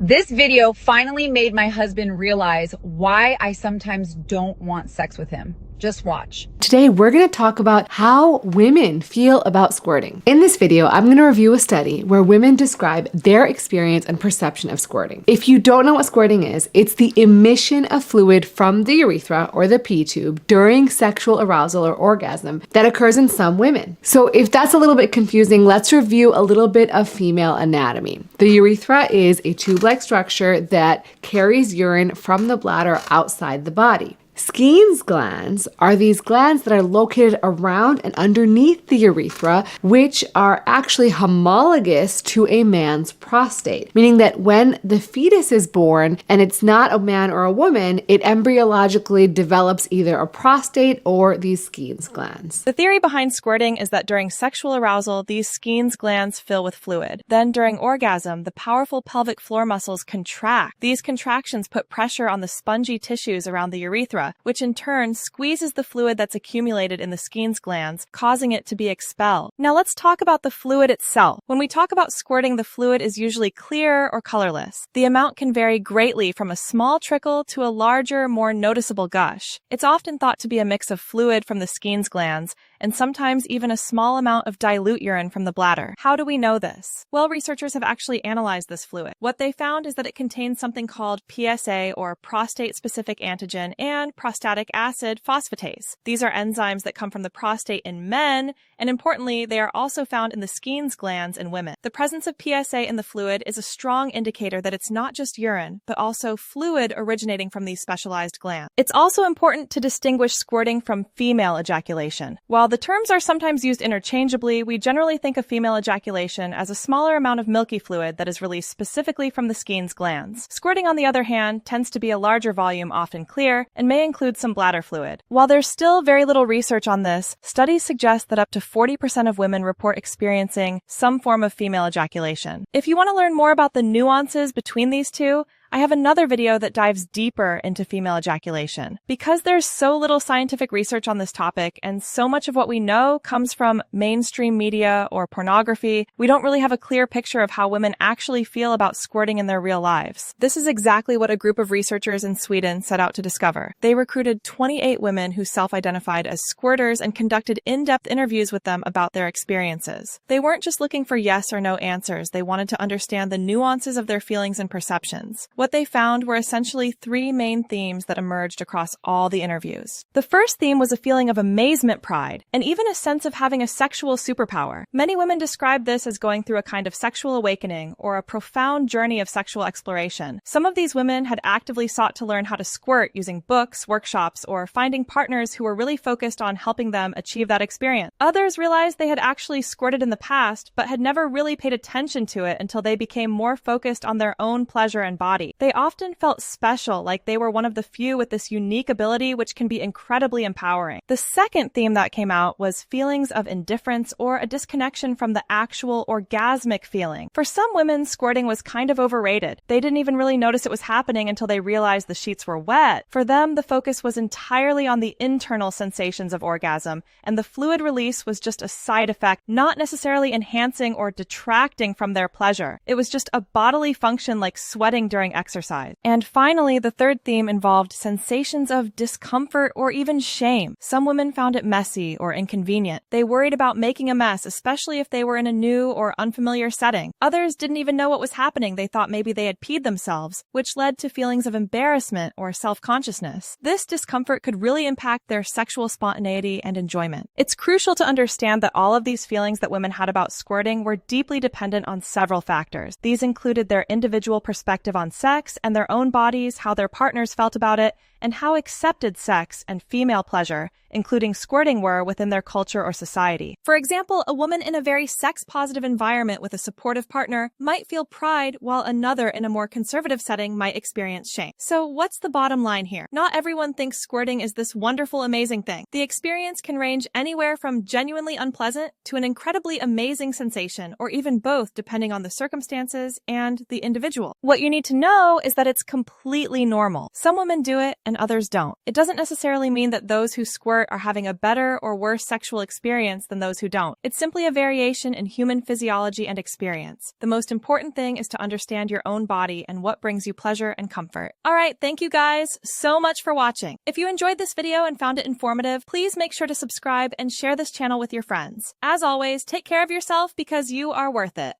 This video finally made my husband realize why I sometimes don't want sex with him. Just watch. Today, we're going to talk about how women feel about squirting. In this video, I'm going to review a study where women describe their experience and perception of squirting. If you don't know what squirting is, it's the emission of fluid from the urethra or the pee tube during sexual arousal or orgasm that occurs in some women. So if that's a little bit confusing, let's review a little bit of female anatomy. The urethra is a tube-like structure that carries urine from the bladder outside the body. Skene's glands are these glands that are located around and underneath the urethra, which are actually homologous to a man's prostate, meaning that when the fetus is born and it's not a man or a woman, it embryologically develops either a prostate or these Skene's glands. The theory behind squirting is that during sexual arousal, these Skene's glands fill with fluid. Then during orgasm, the powerful pelvic floor muscles contract. These contractions put pressure on the spongy tissues around the urethra, which in turn squeezes the fluid that's accumulated in the Skene's glands, causing it to be expelled. Now let's talk about the fluid itself. When we talk about squirting, the fluid is usually clear or colorless. The amount can vary greatly from a small trickle to a larger, more noticeable gush. It's often thought to be a mix of fluid from the Skene's glands and sometimes even a small amount of dilute urine from the bladder. How do we know this? Well, researchers have actually analyzed this fluid. What they found is that it contains something called PSA, or prostate-specific antigen, and prostatic acid phosphatase. These are enzymes that come from the prostate in men, and importantly, they are also found in the Skene's glands in women. The presence of PSA in the fluid is a strong indicator that it's not just urine, but also fluid originating from these specialized glands. It's also important to distinguish squirting from female ejaculation. While the terms are sometimes used interchangeably, we generally think of female ejaculation as a smaller amount of milky fluid that is released specifically from the Skene's glands. Squirting, on the other hand, tends to be a larger volume, often clear, and may include some bladder fluid. While there's still very little research on this, studies suggest that up to 40% of women report experiencing some form of female ejaculation. If you want to learn more about the nuances between these two, I have another video that dives deeper into female ejaculation. Because there's so little scientific research on this topic, and so much of what we know comes from mainstream media or pornography, we don't really have a clear picture of how women actually feel about squirting in their real lives. This is exactly what a group of researchers in Sweden set out to discover. They recruited 28 women who self-identified as squirters and conducted in-depth interviews with them about their experiences. They weren't just looking for yes or no answers, they wanted to understand the nuances of their feelings and perceptions. What they found were essentially three main themes that emerged across all the interviews. The first theme was a feeling of amazement, pride, and even a sense of having a sexual superpower. Many women described this as going through a kind of sexual awakening or a profound journey of sexual exploration. Some of these women had actively sought to learn how to squirt using books, workshops, or finding partners who were really focused on helping them achieve that experience. Others realized they had actually squirted in the past, but had never really paid attention to it until they became more focused on their own pleasure and body. They often felt special, like they were one of the few with this unique ability, which can be incredibly empowering. The second theme that came out was feelings of indifference or a disconnection from the actual orgasmic feeling. For some women, squirting was kind of overrated. They didn't even really notice it was happening until they realized the sheets were wet. For them, the focus was entirely on the internal sensations of orgasm, and the fluid release was just a side effect, not necessarily enhancing or detracting from their pleasure. It was just a bodily function like sweating during exercise. And finally, the third theme involved sensations of discomfort or even shame. Some women found it messy or inconvenient. They worried about making a mess, especially if they were in a new or unfamiliar setting. Others didn't even know what was happening. They thought maybe they had peed themselves, which led to feelings of embarrassment or self-consciousness. This discomfort could really impact their sexual spontaneity and enjoyment. It's crucial to understand that all of these feelings that women had about squirting were deeply dependent on several factors. These included their individual perspective on sex and their own bodies, how their partners felt about it, and how accepted sex and female pleasure, including squirting, were within their culture or society. For example, a woman in a very sex-positive environment with a supportive partner might feel pride, while another in a more conservative setting might experience shame. So what's the bottom line here? Not everyone thinks squirting is this wonderful, amazing thing. The experience can range anywhere from genuinely unpleasant to an incredibly amazing sensation, or even both, depending on the circumstances and the individual. What you need to know is that it's completely normal. Some women do it, and and others don't. It doesn't necessarily mean that those who squirt are having a better or worse sexual experience than those who don't. It's simply a variation in human physiology and experience. The most important thing is to understand your own body and what brings you pleasure and comfort. Alright, thank you guys so much for watching. If you enjoyed this video and found it informative, please make sure to subscribe and share this channel with your friends. As always, take care of yourself because you are worth it.